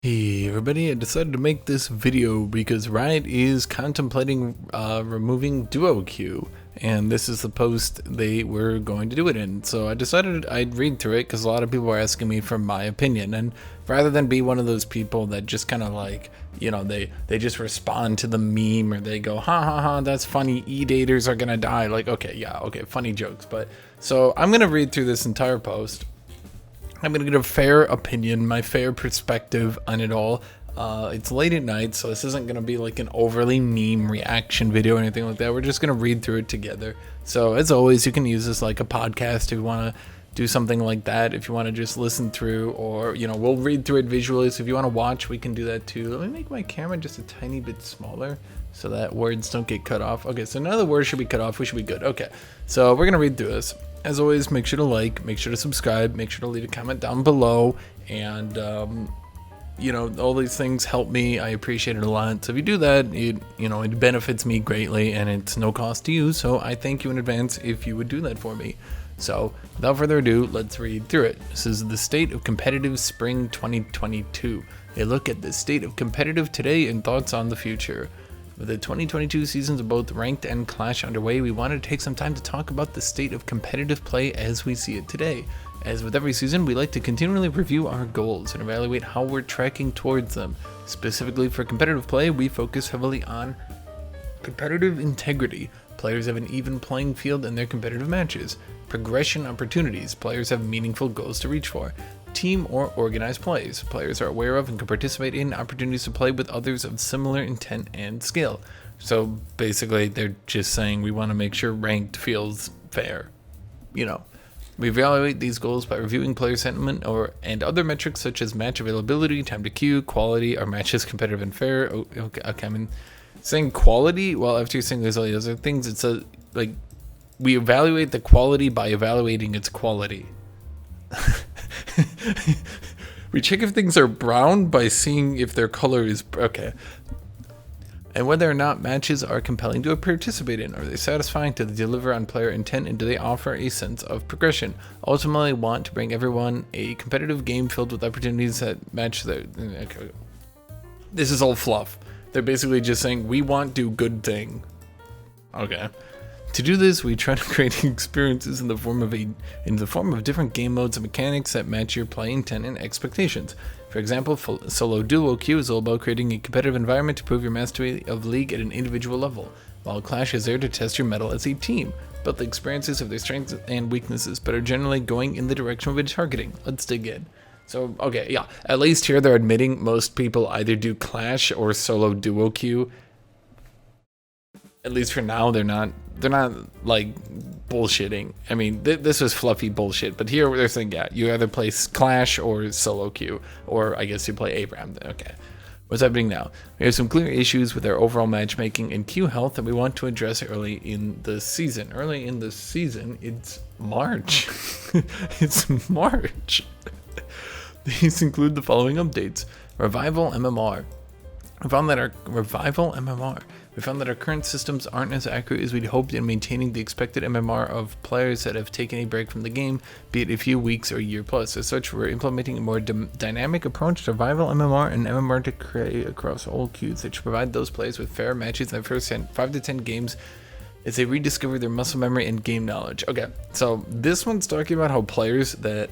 Hey everybody, I decided to make this video because Riot is contemplating removing duo queue, and this is the post they were going to do it in. So I decided I'd read through it because a lot of people were asking me for my opinion, and rather than be one of those people that just kind of like, you know, they just respond to the meme or they go ha ha ha, that's funny, e-daters are gonna die, like okay, yeah, okay, funny jokes. But so I'm gonna read through this entire post. I'm going to get a fair opinion, my fair perspective on it all. It's late at night, so this isn't going to be like an overly meme reaction video or anything like that. We're just going to read through it together. So as always, you can use this like a podcast if you want to do something like that. If you want to just listen through, or, you know, we'll read through it visually. So if you want to watch, we can do that too. Let me make my camera just a tiny bit smaller so that words don't get cut off. Okay, so none of the words should be cut off. We should be good. Okay, so we're going to read through this. As always, make sure to like, make sure to subscribe, make sure to leave a comment down below, and you know, all these things help me. I appreciate it a lot. So if you do that, it benefits me greatly, and it's no cost to you. So I thank you in advance if you would do that for me. So without further ado, let's read through it. This is the State of Competitive Spring 2022. A look at the state of competitive today and thoughts on the future. With the 2022 seasons of both Ranked and Clash underway, we wanted to take some time to talk about the state of competitive play as we see it today. As with every season, we like to continually review our goals and evaluate how we're tracking towards them. Specifically for competitive play, we focus heavily on competitive integrity. Players have an even playing field in their competitive matches. Progression opportunities. Players have meaningful goals to reach for. Team or organized plays. Players are aware of and can participate in opportunities to play with others of similar intent and skill. So basically, they're just saying we want to make sure ranked feels fair. You know, we evaluate these goals by reviewing player sentiment and other metrics such as match availability, time to queue, quality. Are matches competitive and fair? Okay, I mean, saying quality. Well, after you're saying there's all these other things, it's a like we evaluate the quality by evaluating its quality. We check if things are brown by seeing if their color is okay, and whether or not matches are compelling to participate in. Are they satisfying to deliver on player intent, and do they offer a sense of progression? Ultimately, want to bring everyone a competitive game filled with opportunities that match their. Okay. This is all fluff. They're basically just saying we want to do good thing. Okay. To do this, we try to create experiences in the form of different game modes and mechanics that match your play intent and expectations. For example, solo duo queue is all about creating a competitive environment to prove your mastery of League at an individual level, while Clash is there to test your mettle as a team. Both the experiences have their strengths and weaknesses, but are generally going in the direction we're targeting. Let's dig in. So, okay, yeah, at least here they're admitting most people either do Clash or solo duo queue. At least for now, they're not like bullshitting. I mean, this was fluffy bullshit, but here they're saying, yeah, you either play Clash or solo queue, or I guess you play Abraham. Okay, what's happening now? We have some clear issues with our overall matchmaking and queue health that we want to address early in the season. Early in the season, it's March. It's March. These include the following updates. Revival MMR. We found that our current systems aren't as accurate as we'd hoped in maintaining the expected MMR of players that have taken a break from the game, be it a few weeks or a year plus. As such, we're implementing a more dynamic approach to Revival MMR and MMR to create across all queues that should provide those players with fair matches in the first 5 to 10 games as they rediscover their muscle memory and game knowledge. Okay, so this one's talking about how players that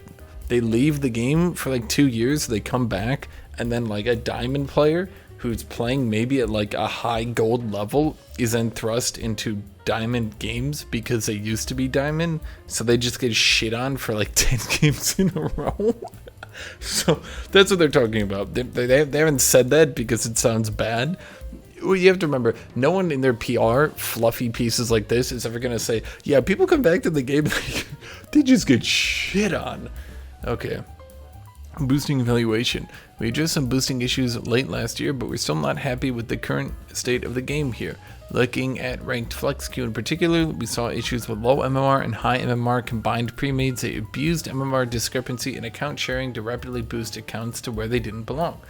they leave the game for like 2 years, they come back, and then like a diamond player who's playing maybe at like a high gold level is then thrust into diamond games because they used to be diamond, so they just get shit on for like 10 games in a row. So that's what they're talking about. They haven't said that because it sounds bad. Well, you have to remember, no one in their PR, fluffy pieces like this, is ever going to say, yeah, people come back to the game, they just get shit on. Okay. Boosting evaluation. We addressed some boosting issues late last year, but we're still not happy with the current state of the game here. Looking at ranked flex queue in particular, we saw issues with low MMR and high MMR combined pre-mades that abused MMR discrepancy and account sharing to rapidly boost accounts to where they didn't belong.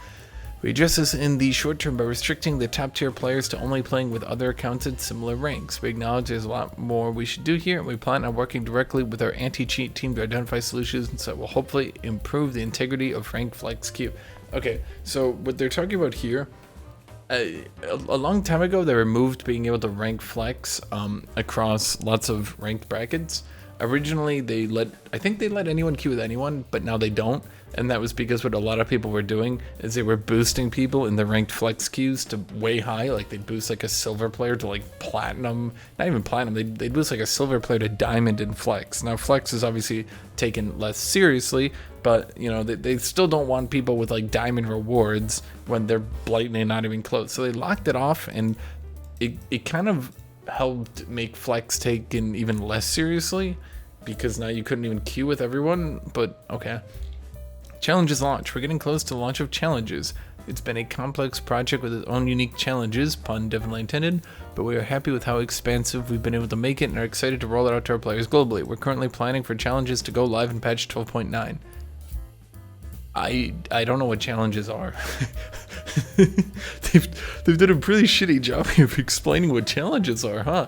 We address this in the short term by restricting the top tier players to only playing with other accounts at similar ranks. We acknowledge there's a lot more we should do here, and we plan on working directly with our anti-cheat team to identify solutions that will hopefully improve the integrity of ranked flex queue. Okay, so what they're talking about here, a long time ago, they removed being able to rank flex across lots of ranked brackets. Originally, I think they let anyone queue with anyone, but now they don't. And that was because what a lot of people were doing is they were boosting people in the ranked flex queues to way high. Like they'd boost like a silver player to like platinum, not even platinum. They'd boost like a silver player to diamond in flex. Now flex is obviously taken less seriously, but you know they still don't want people with like diamond rewards when they're blatantly not even close. So they locked it off, and it kind of helped make flex taken even less seriously, because now you couldn't even queue with everyone. But okay. Challenges launch. We're getting close to the launch of challenges. It's been a complex project with its own unique challenges, pun definitely intended, but we are happy with how expansive we've been able to make it and are excited to roll it out to our players globally. We're currently planning for challenges to go live in patch 12.9. I don't know what challenges are. they've done a pretty shitty job here of explaining what challenges are, huh?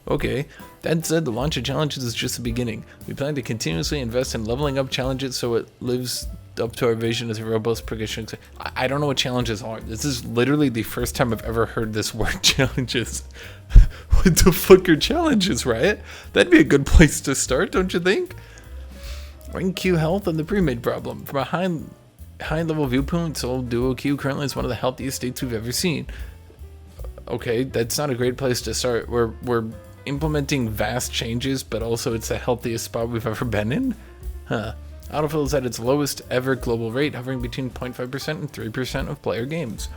Okay. That said, the launch of challenges is just the beginning. We plan to continuously invest in leveling up challenges so it lives up to our vision as a robust progression. I don't know what challenges are. This is literally the first time I've ever heard this word, challenges. What the fuck are challenges, Riot? That'd be a good place to start, don't you think? Rank Q health and the pre-made problem. From a high level viewpoint, solo duo Q currently is one of the healthiest states we've ever seen. Okay, that's not a great place to start. We're implementing vast changes, but also it's the healthiest spot we've ever been in? Huh. Autofill is at its lowest ever global rate, hovering between 0.5% and 3% of player games.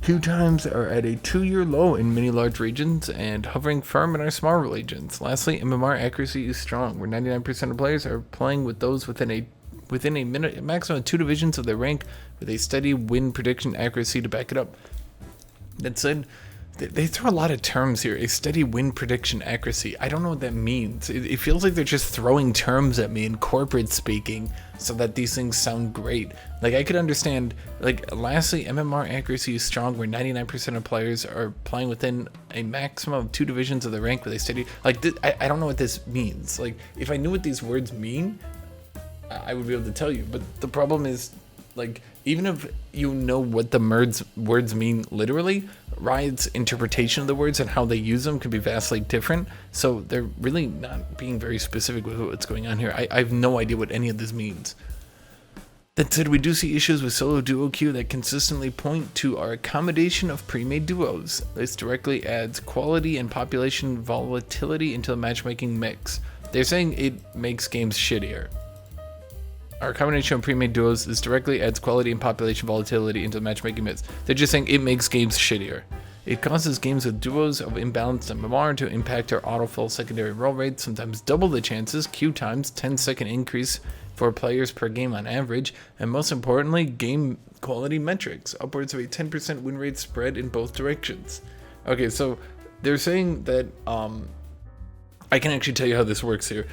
Queue times are at a 2-year low in many large regions and hovering firm in our smaller regions. Lastly, MMR accuracy is strong, where 99% of players are playing with those within a maximum of 2 divisions of their rank, with a steady win prediction accuracy to back it up. That said, they throw a lot of terms here. A steady win prediction accuracy. I don't know what that means. It feels like they're just throwing terms at me in corporate speaking so that these things sound great. Like I could understand, like lastly, MMR accuracy is strong where 99% of players are playing within a maximum of 2 divisions of the rank with a steady, like I don't know what this means. Like if I knew what these words mean, I would be able to tell you. But the problem is, like, even if you know what the words mean literally, Riot's interpretation of the words and how they use them can be vastly different. So they're really not being very specific with what's going on here. I have no idea what any of this means. That said, we do see issues with solo duo queue that consistently point to our accommodation of pre-made duos. This directly adds quality and population volatility into the matchmaking mix. They're saying it makes games shittier. Our combination of pre-made duos is directly adds quality and population volatility into the matchmaking mix. They're just saying it makes games shittier. It causes games with duos of imbalanced MMR to impact our autofill secondary roll rate, sometimes double the chances, queue times, 10-second increase for players per game on average, and most importantly, game quality metrics, upwards of a 10% win rate spread in both directions. Okay, so they're saying that, I can actually tell you how this works here.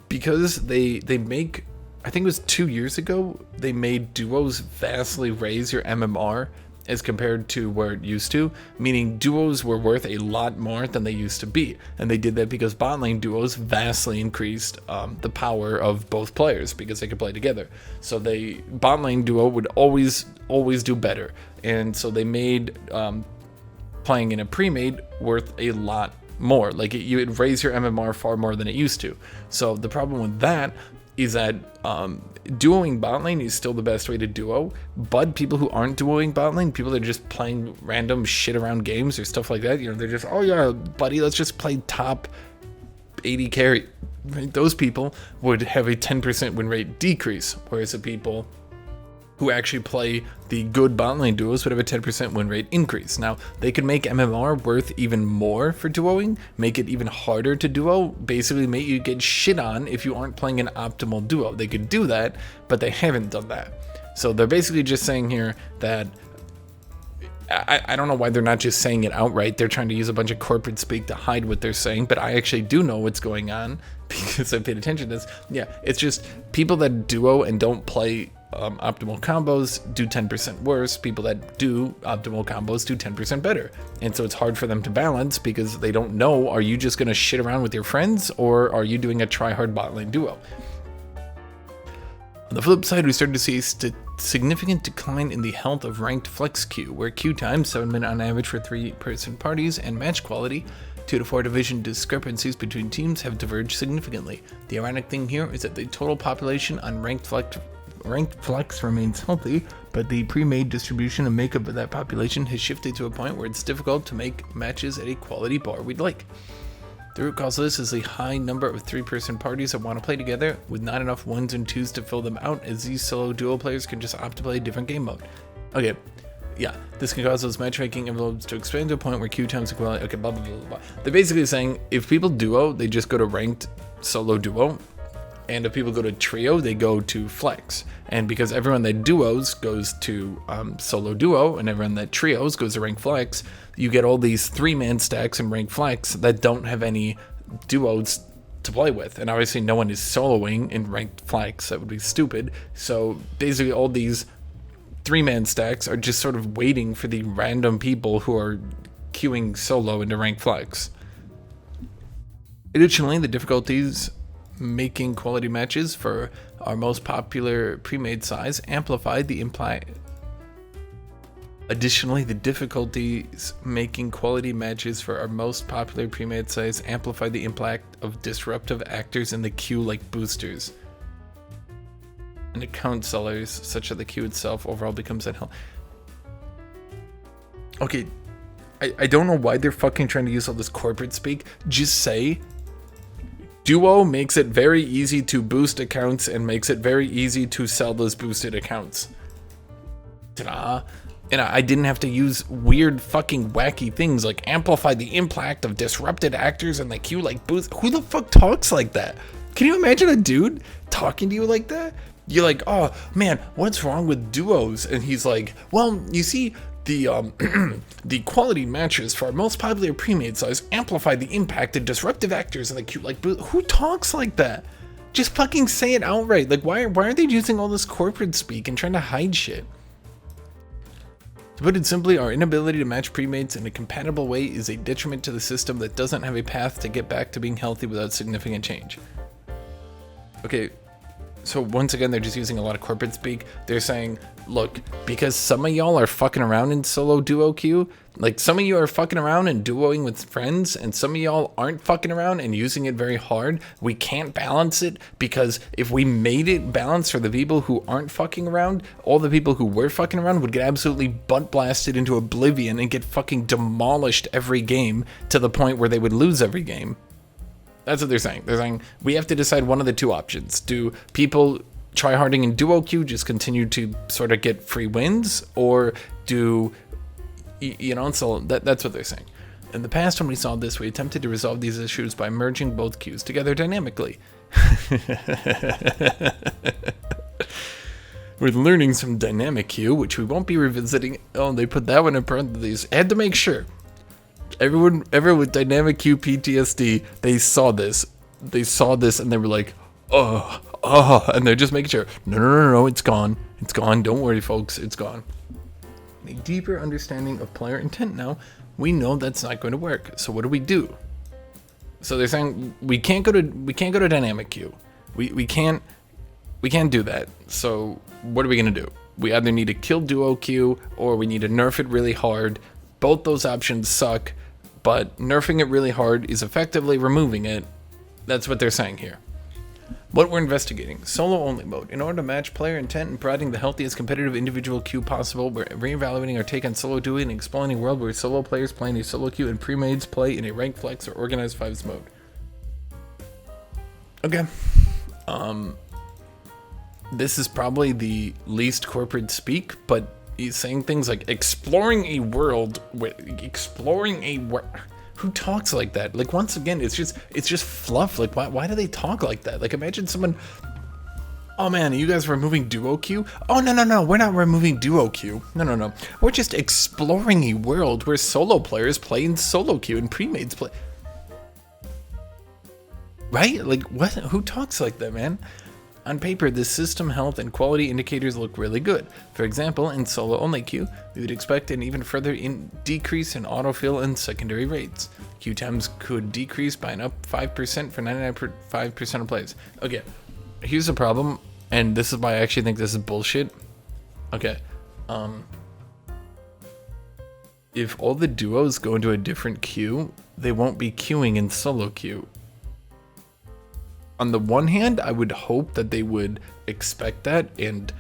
Because they make, I think it was 2 years ago, they made duos vastly raise your MMR as compared to where it used to, meaning duos were worth a lot more than they used to be. And they did that because bot lane duos vastly increased the power of both players because they could play together. So bot lane duo would always do better. And so they made playing in a pre-made worth a lot more. Like you would raise your MMR far more than it used to. So the problem with that is that duoing bot lane is still the best way to duo, but people who aren't duoing bot lane, people that are just playing random shit around games or stuff like that, you know, they're just, oh yeah, buddy, let's just play top 80 carry. Those people would have a 10% win rate decrease, whereas the people who actually play the good bot lane duos would have a 10% win rate increase. Now, they could make MMR worth even more for duoing, make it even harder to duo, basically make you get shit on if you aren't playing an optimal duo. They could do that, but they haven't done that. So they're basically just saying here that, I don't know why they're not just saying it outright. They're trying to use a bunch of corporate speak to hide what they're saying, but I actually do know what's going on because I paid attention to this. Yeah, it's just people that duo and don't play optimal combos do 10% worse. People that do optimal combos do 10% better. And so it's hard for them to balance because they don't know, are you just going to shit around with your friends or are you doing a try hard bot lane duo? On the flip side, we started to see a significant decline in the health of ranked flex queue, where queue time 7 minutes on average for 3-person parties, and match quality 2 to 4 division discrepancies between teams have diverged significantly. The ironic thing here is that the total population on ranked flex remains healthy, but the pre-made distribution and makeup of that population has shifted to a point where it's difficult to make matches at a quality bar we'd like. The root cause of this is the high number of 3-person parties that want to play together, with not enough 1s and 2s to fill them out, as these solo duo players can just opt to play a different game mode. Okay, yeah, this can cause those matchmaking envelopes to expand to a point where queue times equality, okay, blah, blah, blah, blah. They're basically saying if people duo, they just go to ranked solo duo, and if people go to trio, they go to flex. And because everyone that duos goes to solo duo, and everyone that trios goes to rank flex, you get all these 3-man stacks in rank flex that don't have any duos to play with. And obviously no one is soloing in ranked flex. That would be stupid. So basically all these 3-man stacks are just sort of waiting for the random people who are queuing solo into rank flex. Additionally, the difficulties making quality matches for our most popular pre-made size amplified the Additionally, the difficulties making quality matches for our most popular pre-made size amplified the impact of disruptive actors in the queue like boosters and account sellers, such that the queue itself overall becomes unhealthy. Okay, I don't know why they're fucking trying to use all this corporate speak. Just say Duo makes it very easy to boost accounts and makes it very easy to sell those boosted accounts. Ta-da. And I didn't have to use weird fucking wacky things like amplify the impact of disrupted actors in the queue like boost. Who the fuck talks like that? Can you imagine a dude talking to you like that? You're like, oh man, what's wrong with duos? And he's like, well, you see, the quality matches for our most popular pre-made size amplify the impact of disruptive actors in the queue like boost. Who talks like that? Just fucking say it outright. Like, why are they using all this corporate speak and trying to hide shit? To put it simply, our inability to match premates in a compatible way is a detriment to the system that doesn't have a path to get back to being healthy without significant change. Okay, so once again, they're just using a lot of corporate speak. They're saying, look, because some of y'all are fucking around in solo duo queue, like some of you are fucking around and duoing with friends, and some of y'all aren't fucking around and using it very hard, we can't balance it, because if we made it balanced for the people who aren't fucking around, all the people who were fucking around would get absolutely butt blasted into oblivion and get fucking demolished every game to the point where they would lose every game. That's what they're saying. They're saying we have to decide one of the two options. Do people tryharding in duo queue just continue to sort of get free wins, or do, you know, so that's what they're saying. In the past, when we saw this, we attempted to resolve these issues by merging both queues together dynamically. We're learning some dynamic queue, which we won't be revisiting. Oh, they put that one in parentheses. I had to make sure. Everyone with dynamic queue PTSD, they saw this and they were like, and they're just making sure, no, it's gone, don't worry folks, it's gone. A deeper understanding of player intent now, we know that's not going to work, so what do we do? So they're saying we can't go to dynamic queue, we can't do that, so what are we gonna do? We either need to kill duo queue, or we need to nerf it really hard. Both those options suck, but nerfing it really hard is effectively removing it. That's what they're saying here. What we're investigating: solo only mode. In order to match player intent and providing the healthiest competitive individual queue possible, we're reevaluating our take on solo duo and exploring a world where solo players play in a solo queue and pre-mades play in a rank flex or organized fives mode. Okay. This is probably the least corporate speak, but he's saying things like exploring a world. Who talks like that? Like, once again, it's just fluff. Like, why do they talk like that? Like, imagine someone, oh man, are you guys removing duo queue? Oh no, we're not removing duo queue. No. We're just exploring a world where solo players play in solo queue and pre-mades play. Right? Like, what? Who talks like that, man? On paper, the system health and quality indicators look really good. For example, in solo only queue, we would expect an even further decrease in autofill and secondary rates. Queue times could decrease by an up 5% for 99.5% of plays. Okay, here's the problem. and this is why I actually think this is bullshit. Okay, if all the duos go into a different queue, they won't be queuing in solo queue. On the one hand, I would hope that they would expect that and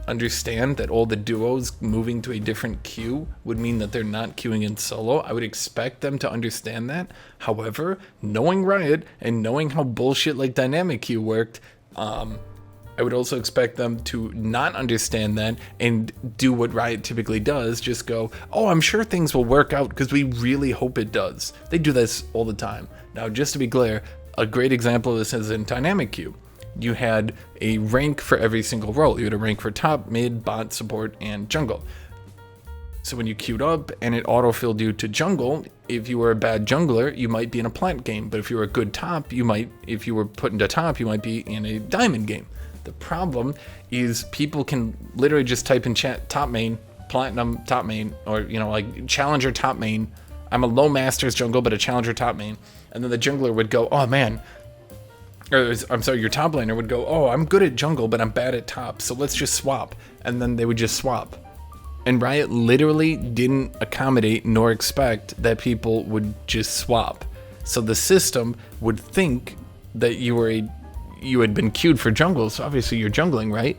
understand that all the duos moving to a different queue would mean that they're not queuing in solo. I would expect them to understand that. However, knowing Riot and knowing how bullshit like dynamic queue worked, I would also expect them to not understand that and do what Riot typically does, just go, oh, I'm sure things will work out because we really hope it does. They do this all the time. Now, just to be clear, a great example of this is in dynamic queue. You had a rank for every single role. You had a rank for top, mid, bot, support, and jungle. So when you queued up and it auto-filled you to jungle, if you were a bad jungler, you might be in a plat game. But if you were a good top, if you were put into top, you might be in a diamond game. The problem is people can literally just type in chat top main, platinum top main, or like challenger top main. I'm a low masters jungle, but a challenger top main. And then the jungler would go, oh man, or I'm sorry, your top laner would go, oh, I'm good at jungle, but I'm bad at top, so let's just swap. And then they would just swap. And Riot literally didn't accommodate nor expect that people would just swap. So the system would think that you had been queued for jungle, so obviously you're jungling, right?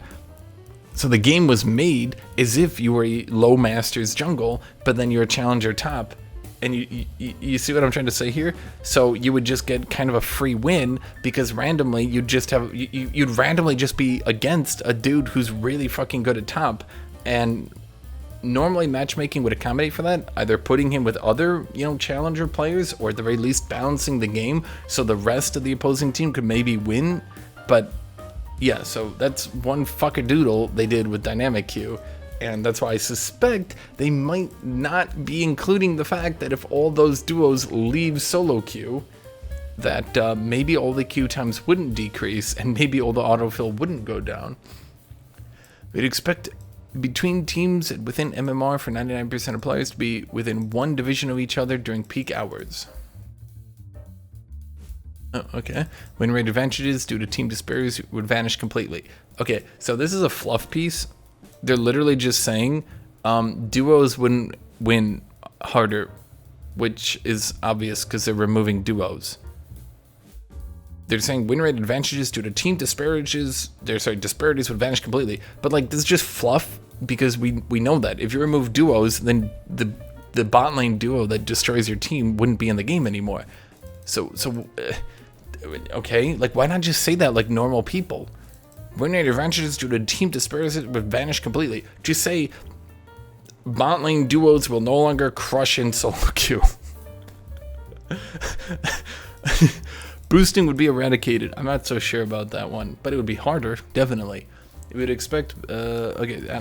So the game was made as if you were a low masters jungle, but then you're a challenger top. And you see what I'm trying to say here? So you would just get kind of a free win because randomly you'd randomly just be against a dude who's really fucking good at top. And normally matchmaking would accommodate for that, either putting him with other, challenger players, or at the very least balancing the game so the rest of the opposing team could maybe win. But yeah, so that's one fuckadoodle they did with dynamic queue. And that's why I suspect they might not be including the fact that if all those duos leave solo queue, that maybe all the queue times wouldn't decrease and maybe all the autofill wouldn't go down. We'd expect between teams within MMR for 99% of players to be within one division of each other during peak hours. Oh, okay. Win rate advantages due to team disparities would vanish completely. Okay, so this is a fluff piece. They're literally just saying duos wouldn't win harder, which is obvious because they're removing duos. They're saying win rate advantages due to team disparities would vanish completely. But like, this is just fluff because we know that if you remove duos, then the bot lane duo that destroys your team wouldn't be in the game anymore. So okay, like why not just say that like normal people? Win rate advantages due to team disparities would vanish completely. Just say bot lane duos will no longer crush in solo queue. Boosting would be eradicated. I'm not so sure about that one, but it would be harder, definitely. You would expect, okay, I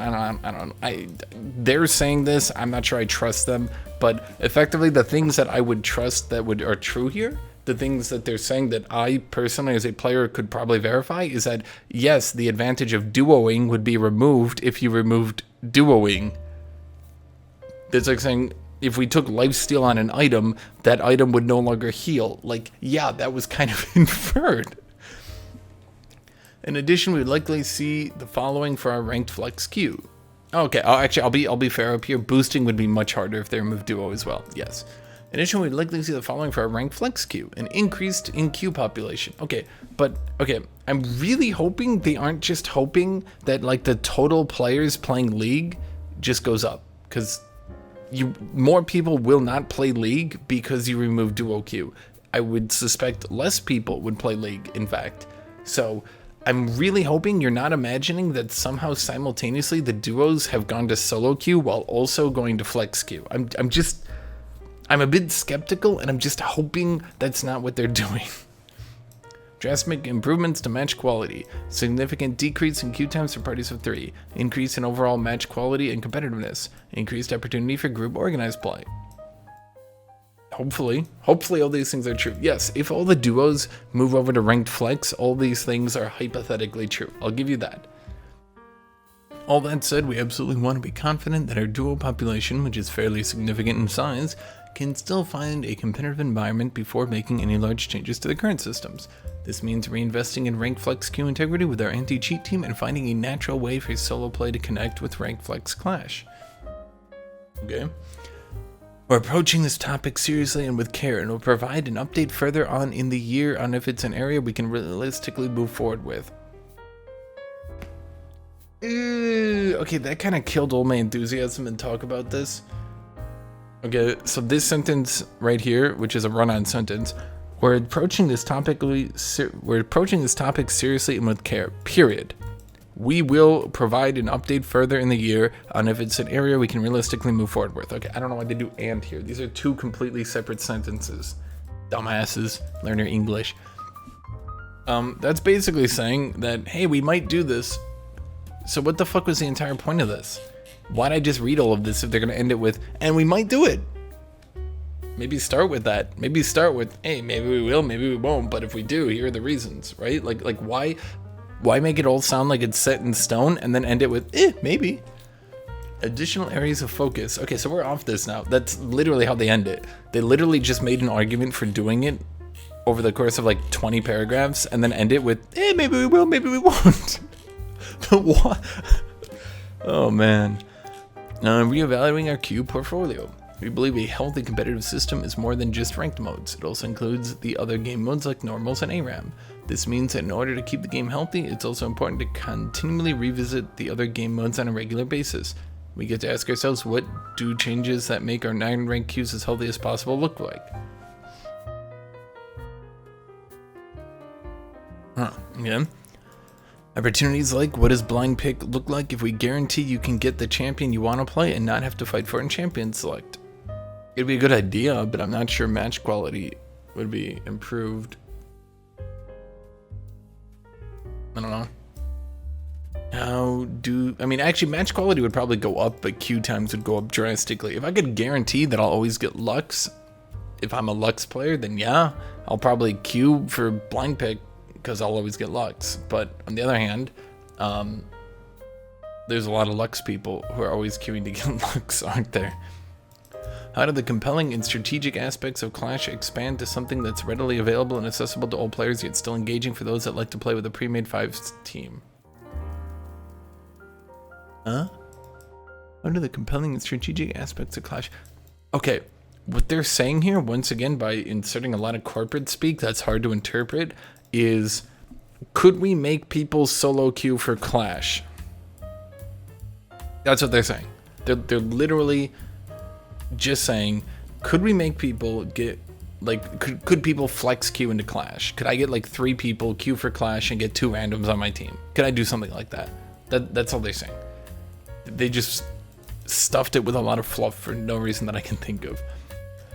don't know. They're saying this, I'm not sure I trust them, but effectively the things that I would trust that are true here, the things that they're saying that I personally as a player could probably verify is that yes, the advantage of duoing would be removed if you removed duoing. It's like saying if we took lifesteal on an item, that item would no longer heal. Like, yeah, that was kind of inferred. In addition, we would likely see the following for our ranked flex queue. Okay, I'll be fair up here. Boosting would be much harder if they remove duo as well. Yes. In addition, we'd likely see the following for our ranked flex queue, an increased in queue population. Okay, I'm really hoping they aren't just hoping that like the total players playing League just goes up, because more people will not play League because you remove duo queue. I would suspect less people would play League, in fact. So I'm really hoping you're not imagining that somehow simultaneously the duos have gone to solo queue while also going to flex queue. I'm a bit skeptical, and I'm just hoping that's not what they're doing. Drastic improvements to match quality. Significant decrease in queue times for parties of 3. Increase in overall match quality and competitiveness. Increased opportunity for group organized play. Hopefully all these things are true. Yes, if all the duos move over to ranked flex, all these things are hypothetically true. I'll give you that. All that said, we absolutely want to be confident that our duo population, which is fairly significant in size, can still find a competitive environment before making any large changes to the current systems. This means reinvesting in Rank Flex queue integrity with our anti-cheat team and finding a natural way for solo play to connect with Rank Flex Clash. Okay. We're approaching this topic seriously and with care, and will provide an update further on in the year on if it's an area we can realistically move forward with. Okay, that kind of killed all my enthusiasm and talk about this. Okay, so this sentence right here, which is a run-on sentence, we're approaching this topic seriously and with care, period. We will provide an update further in the year on if it's an area we can realistically move forward with. Okay, I don't know why they do "and" here. These are two completely separate sentences. Dumbasses, learn your English. That's basically saying that, hey, we might do this. So what the fuck was the entire point of this? Why'd I just read all of this if they're gonna end it with, and we might do it? Maybe start with that. Maybe start with, hey, maybe we will, maybe we won't, but if we do, here are the reasons, right? Like why make it all sound like it's set in stone and then end it with, maybe. Additional areas of focus. Okay, so we're off this now. That's literally how they end it. They literally just made an argument for doing it over the course of like 20 paragraphs and then end it with, maybe we will, maybe we won't. What? Oh man. Reevaluating our queue portfolio. We believe a healthy competitive system is more than just ranked modes. It also includes the other game modes like normals and ARAM. This means that in order to keep the game healthy, it's also important to continually revisit the other game modes on a regular basis. We get to ask ourselves, what do changes that make our 9 ranked queues as healthy as possible look like? Again. Opportunities like, what does blind pick look like if we guarantee you can get the champion you want to play and not have to fight for it in champion select? It'd be a good idea, but I'm not sure match quality would be improved. I don't know. Actually match quality would probably go up, but queue times would go up drastically. If I could guarantee that I'll always get Lux, if I'm a Lux player, then yeah, I'll probably queue for blind pick because I'll always get Lux. But on the other hand, there's a lot of Lux people who are always queuing to get Lux, aren't there? How do the compelling and strategic aspects of Clash expand to something that's readily available and accessible to all players, yet still engaging for those that like to play with a pre-made 5s team? Huh? How do the compelling and strategic aspects of Clash... Okay, what they're saying here, once again, by inserting a lot of corporate speak that's hard to interpret, is, could we make people solo queue for Clash? That's what they're saying. They're literally just saying, could we make people get, like, could people flex queue into Clash? Could I get like 3 people queue for Clash and get 2 randoms on my team? Could I do something like that? That's all they're saying. They just stuffed it with a lot of fluff for no reason that I can think of.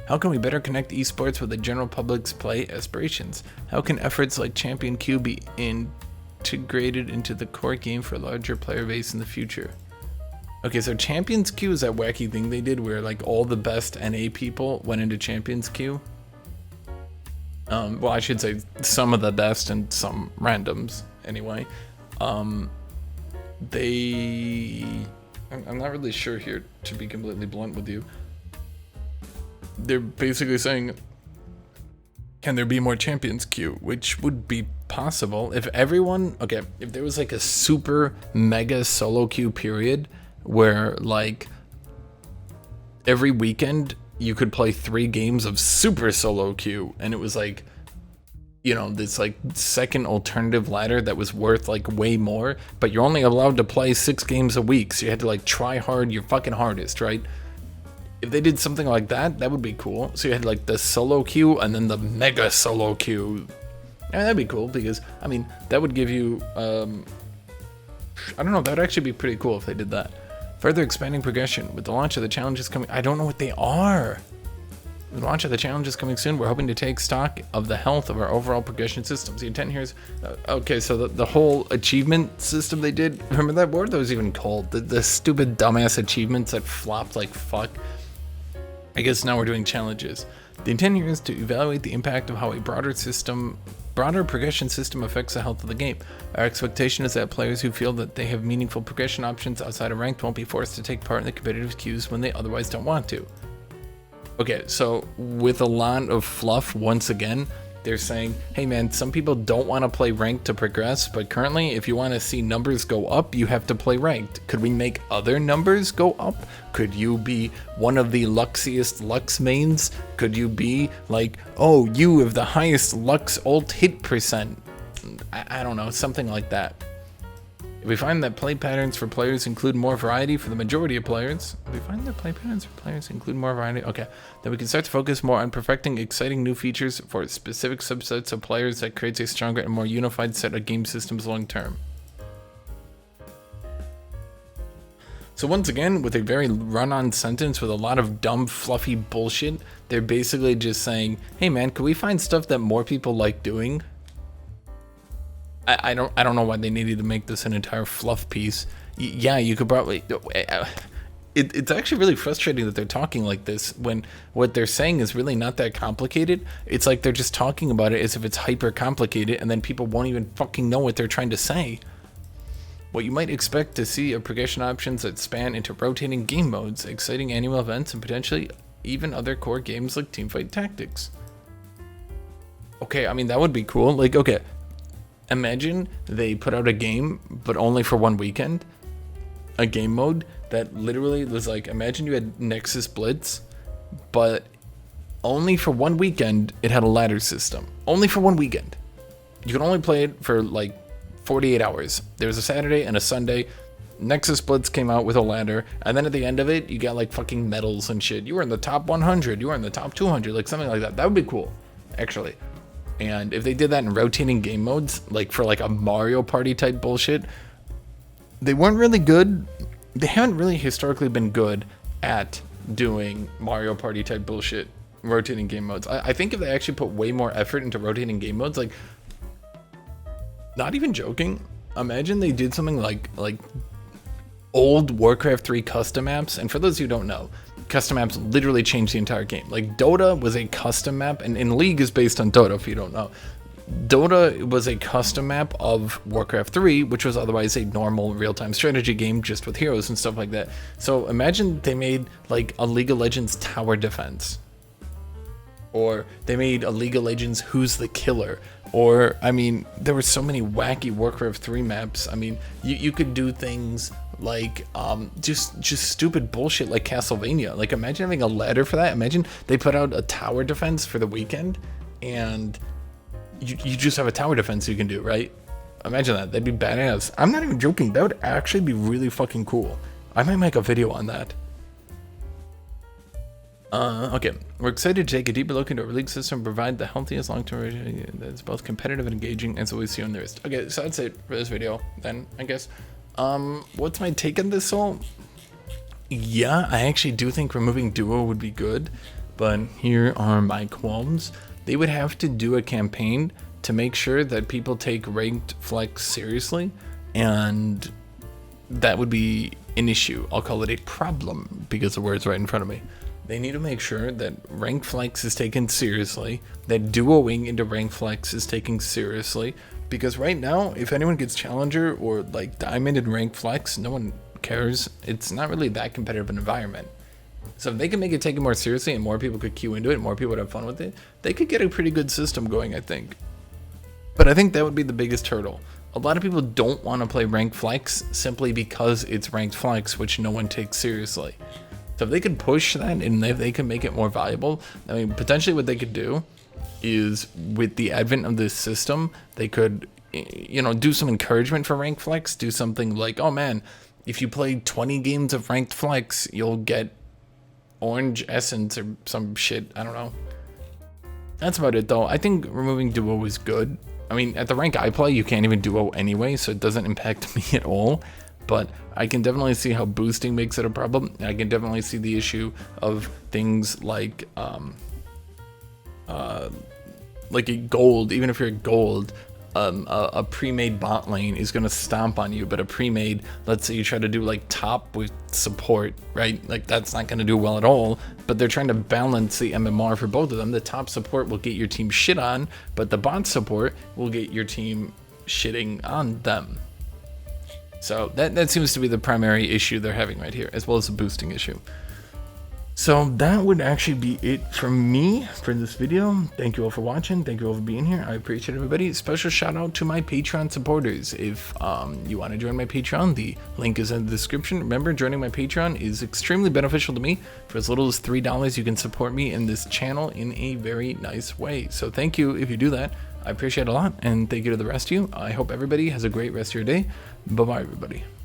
How can we better connect esports with the general public's play aspirations? How can efforts like Champion Q be integrated into the core game for a larger player base in the future? Okay, so Champions Queue is that wacky thing they did where like all the best NA people went into Champions Queue. Well, I should say some of the best and some randoms anyway. I'm not really sure here, to be completely blunt with you. They're basically saying, can there be more Champions Queue? Which would be possible if everyone, okay, if there was like a super mega solo queue period where like every weekend you could play 3 games of super solo queue and it was like, you know, this like second alternative ladder that was worth like way more, but you're only allowed to play 6 games a week, so you had to like try hard your fucking hardest, right? If they did something like that, that would be cool. So you had like the solo queue and then the mega solo queue. Yeah, that'd be cool because, I mean, that would give you, I don't know, that would actually be pretty cool if they did that. Further expanding progression. With the launch of the challenges coming, I don't know what they are. With the launch of the challenges coming soon, we're hoping to take stock of the health of our overall progression systems. The intent here is, okay, so the whole achievement system they did, remember that? What were those even called? The stupid dumbass achievements that flopped like fuck. I guess now we're doing challenges. The intent here is to evaluate the impact of how a broader progression system affects the health of the game. Our expectation is that players who feel that they have meaningful progression options outside of ranked won't be forced to take part in the competitive queues when they otherwise don't want to. Okay, so with a lot of fluff, once again, they're saying, hey man, some people don't want to play ranked to progress, but currently if you want to see numbers go up, you have to play ranked. Could we make other numbers go up? Could you be one of the luxiest Lux mains? Could you be like, oh, you have the highest Lux ult hit percent? I don't know, something like that. If we find that play patterns for players include more variety for the majority of players, then we can start to focus more on perfecting exciting new features for specific subsets of players that creates a stronger and more unified set of game systems long term. So once again, with a very run-on sentence with a lot of dumb, fluffy bullshit, they're basically just saying, hey man, could we find stuff that more people like doing? I don't know why they needed to make this an entire fluff piece. Yeah, you could probably... It's actually really frustrating that they're talking like this when what they're saying is really not that complicated. It's like they're just talking about it as if it's hyper complicated, and then people won't even fucking know what they're trying to say. What you might expect to see are progression options that span into rotating game modes, exciting annual events, and potentially even other core games like Teamfight Tactics. Okay, I mean, that would be cool. Like, okay, imagine they put out a game, but only for one weekend. A game mode that literally was like, imagine you had Nexus Blitz, but only for one weekend it had a ladder system. Only for one weekend. You could only play it for like 48 hours. There was a Saturday and a Sunday. Nexus Blitz came out with a ladder, and then at the end of it, you got like fucking medals and shit. You were in the top 100, you were in the top 200, like something like that. That would be cool, actually. And if they did that in rotating game modes, like for like a Mario Party type bullshit, they weren't really good. They haven't really historically been good at doing Mario Party type bullshit, rotating game modes. I think if they actually put way more effort into rotating game modes, like, not even joking, imagine they did something like old Warcraft 3 custom maps. And for those who don't know, custom maps literally changed the entire game. Like, Dota was a custom map, and League is based on Dota, if you don't know. Dota was a custom map of Warcraft 3, which was otherwise a normal real-time strategy game just with heroes and stuff like that. So imagine they made like a League of Legends tower defense, or they made a League of Legends Who's the Killer, or I mean, there were so many wacky Warcraft 3 maps. I mean, you could do things like just stupid bullshit like Castlevania. Like, imagine having a ladder for that. Imagine they put out a tower defense for the weekend, and you just have a tower defense you can do, right? Imagine that. That'd be badass. I'm not even joking. That would actually be really fucking cool. I might make a video on that. Okay, we're excited to take a deeper look into our league system and provide the healthiest long-term that's both competitive and engaging as we see on the list. Okay, so that's it for this video then, I guess. What's my take on this all? Yeah, I actually do think removing duo would be good, but here are my qualms. They would have to do a campaign to make sure that people take ranked flex seriously, and that would be an issue. I'll call it a problem because the word's right in front of me. They need to make sure that ranked flex is taken seriously, that duoing into ranked flex is taken seriously, because right now, if anyone gets challenger or like diamond in ranked flex, no one cares. It's not really that competitive an environment. So if they can make it taken more seriously and more people could queue into it and more people would have fun with it, they could get a pretty good system going, I think. But I think that would be the biggest hurdle. A lot of people don't want to play ranked flex simply because it's ranked flex, which no one takes seriously. So if they could push that and if they can make it more valuable, I mean, potentially what they could do is, with the advent of this system, they could, you know, do some encouragement for ranked flex, do something like, oh man, if you play 20 games of ranked flex, you'll get orange essence or some shit. I don't know. That's about it though. I think removing duo is good. I mean, at the rank I play, you can't even duo anyway, so it doesn't impact me at all. But I can definitely see how boosting makes it a problem. I can definitely see the issue of things like a gold. Even if you're gold, a pre-made bot lane is going to stomp on you, but a pre-made, let's say you try to do like top with support, right? Like, that's not going to do well at all, but they're trying to balance the MMR for both of them. The top support will get your team shit on, but the bot support will get your team shitting on them. So that seems to be the primary issue they're having right here, as well as the boosting issue. So that would actually be it from me for this video. Thank you all for watching. Thank you all for being here. I appreciate everybody. Special shout out to my Patreon supporters. If you want to join my Patreon, the link is in the description. Remember, joining my Patreon is extremely beneficial to me. For as little as $3, you can support me in this channel in a very nice way. So thank you if you do that. I appreciate it a lot, and thank you to the rest of you. I hope everybody has a great rest of your day. Bye-bye, everybody.